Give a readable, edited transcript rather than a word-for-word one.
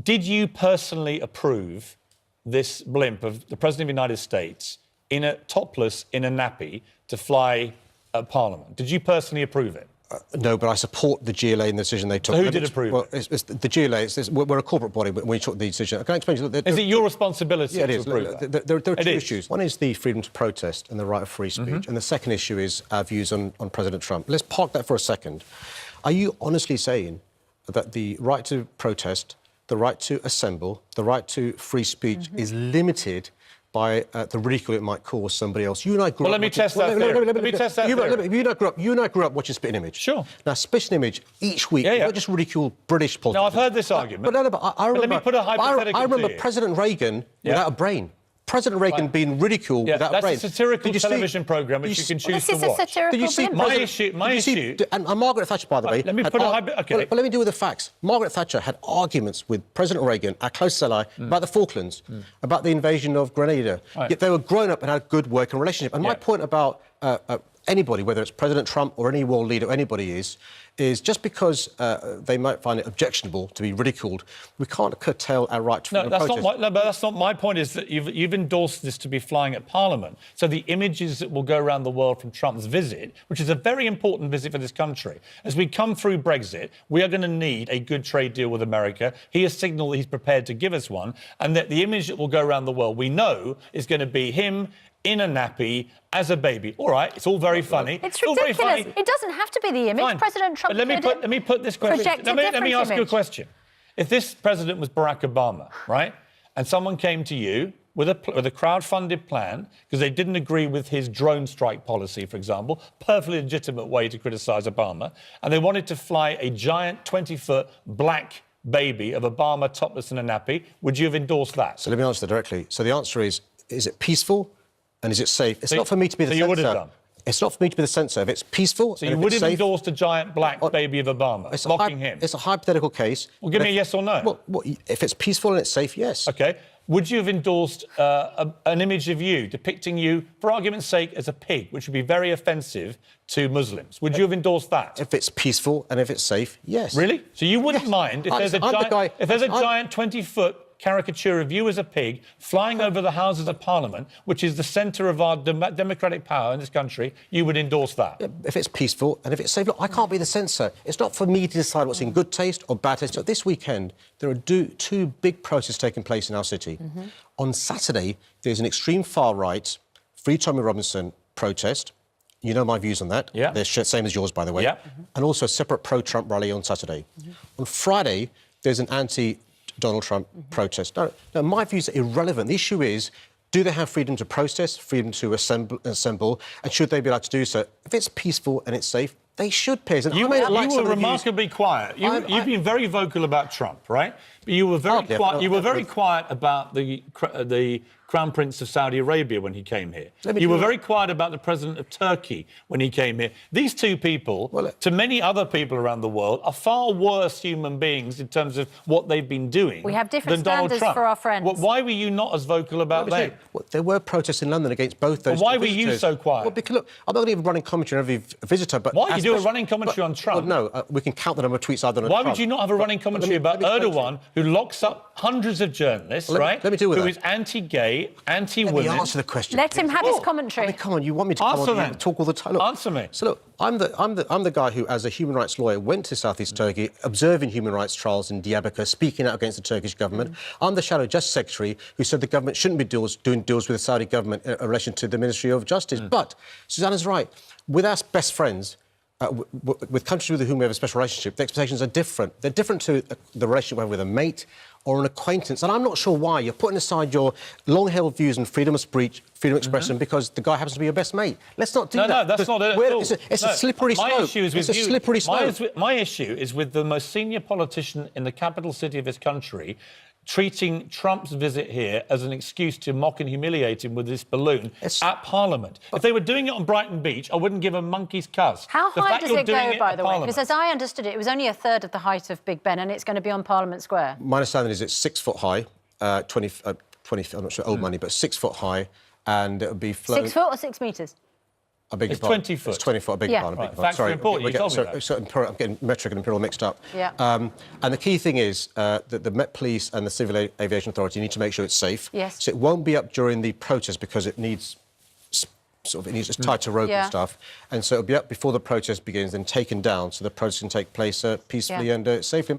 Did you personally approve this blimp of the President of the United States topless in a nappy to fly at Parliament? Did you personally approve it? No, but I support the GLA and the decision they took. So who did approve it? It's the GLA. We're a corporate body, but we took the decision. Can I explain to you? Is it your responsibility to approve that? There are two issues. One is the freedom to protest and the right of free speech, and the second issue is our views on President Trump. Let's park that for a second. Are you honestly saying that the right to protest, the right to assemble, the right to free speech is limited by the ridicule it might cause somebody else? You and I grew up... Let me test that theory. Let me test that theory. You and I grew up watching Spitting Image. Sure. Now, Spitting Image, each week, we don't just ridicule British politics. No, I've heard this argument. But I remember... Let me put a hypothetical I remember President Reagan without a brain. President Reagan being ridiculed without a brain. That's a satirical television programme which you can choose to watch. Did you see my issue... And Margaret Thatcher, by the way... Let me put a... OK. But let me deal with the facts. Margaret Thatcher had arguments with President Reagan, our closest ally, about the Falklands, about the invasion of Grenada. Yet they were grown up and had a good working relationship. And my point about anybody, whether it's President Trump or any world leader, anybody is just because they might find it objectionable to be ridiculed, we can't curtail our right to protest. But that's not my point. Is that you've endorsed this to be flying at Parliament. So the images that will go around the world from Trump's visit, which is a very important visit for this country, as we come through Brexit, we are going to need a good trade deal with America. He has signalled that he's prepared to give us one, and that the image that will go around the world, we know, is going to be him in a nappy as a baby. All right, it's all very funny. It's ridiculous. Very funny. It doesn't have to be the image. Fine. President Trump. But let me put this question. Let me ask you a question. If this president was Barack Obama, right, and someone came to you with a crowd-funded plan because they didn't agree with his drone strike policy, for example, perfectly legitimate way to criticise Obama, and they wanted to fly a giant 20-foot black baby of Obama topless in a nappy, would you have endorsed that? So let me answer that directly. So the answer is it peaceful? And is it safe? It's not for me to be the censor. So you would have done? It's not for me to be the censor. If it's peaceful... So you would have endorsed a giant black baby of Obama, mocking him? It's a hypothetical case. Well, give me a yes or no. Well, if it's peaceful and it's safe, yes. OK. Would you have endorsed an image of you depicting you, for argument's sake, as a pig, which would be very offensive to Muslims? Would you have endorsed that? If it's peaceful and if it's safe, yes. Really? So you wouldn't mind if there's a giant 20-foot caricature of you as a pig flying over the Houses of Parliament, which is the centre of our democratic power in this country, you would endorse that? If it's peaceful and if it's safe. Look, I can't be the censor. It's not for me to decide what's in good taste or bad taste. So this weekend, there are two big protests taking place in our city. On Saturday, there's an extreme far-right, Free Tommy Robinson protest. You know my views on that. Yeah. They're same as yours, by the way. Yeah. And also a separate pro-Trump rally on Saturday. On Friday, there's an anti-Donald Trump protest. No, my views are irrelevant. The issue is, do they have freedom to protest, freedom to assemble, and should they be allowed to do so? If it's peaceful and it's safe, they should, Piers. You were remarkably quiet. You've been very vocal about Trump, right? But you were very quiet. You were very quiet about the Crown Prince of Saudi Arabia when he came here. You were very quiet about the President of Turkey when he came here. These two people, to many other people around the world, are far worse human beings in terms of what they've been doing. We have different than Donald standards Trump. for our friends. Why were you not as vocal about them? There were protests in London against both those. Why were you so quiet? Well, because look, I'm not going to give a running commentary on every visitor, but why you do a running commentary on Trump? Well, no, we can count the number of tweets I've done on Trump. Why would you not have a running commentary about Erdogan, who locks up hundreds of journalists, right? Let me deal with that. Who is anti-gay, anti-women. Let me answer the question. Let him have his commentary. I mean, come on, you want me to come on and talk all the time? Look, answer me. So look, I'm the guy who, as a human rights lawyer, went to southeast Turkey, observing human rights trials in Diyarbakir, speaking out against the Turkish government. I'm the Shadow Justice Secretary who said the government shouldn't be doing deals with the Saudi government in relation to the Ministry of Justice. But Susanna's right. With our best friends, with countries with whom we have a special relationship, the expectations are different. They're different to the relationship we have with a mate or an acquaintance. And I'm not sure why you're putting aside your long-held views on freedom of speech, freedom of expression, because the guy happens to be your best mate. Let's not do that. No, that's not it at all. It's a slippery slope. My issue is with it's a slippery slope. My issue is with the most senior politician in the capital city of this country treating Trump's visit here as an excuse to mock and humiliate him with this balloon at Parliament. If they were doing it on Brighton Beach, I wouldn't give a monkey's cuss. How high does it go, by the way? Because as I understood it, it was only a third of the height of Big Ben, and it's going to be on Parliament Square. My understanding is it's 6 foot high, 20, I'm not sure old money, but 6 foot high, and it would be flown... 6 foot or 6 metres? I beg your It's pardon. 20 foot. It's 20 foot, I beg your pardon. Right. Thanks for reporting. You told me that. I'm getting metric and imperial mixed up. Yeah. And the key thing is that the Met Police and the Civil Aviation Authority need to make sure it's safe. Yes. So it won't be up during the protest because it needs it needs tied to rope and stuff. And so it'll be up before the protest begins, then taken down so the protest can take place peacefully and safely.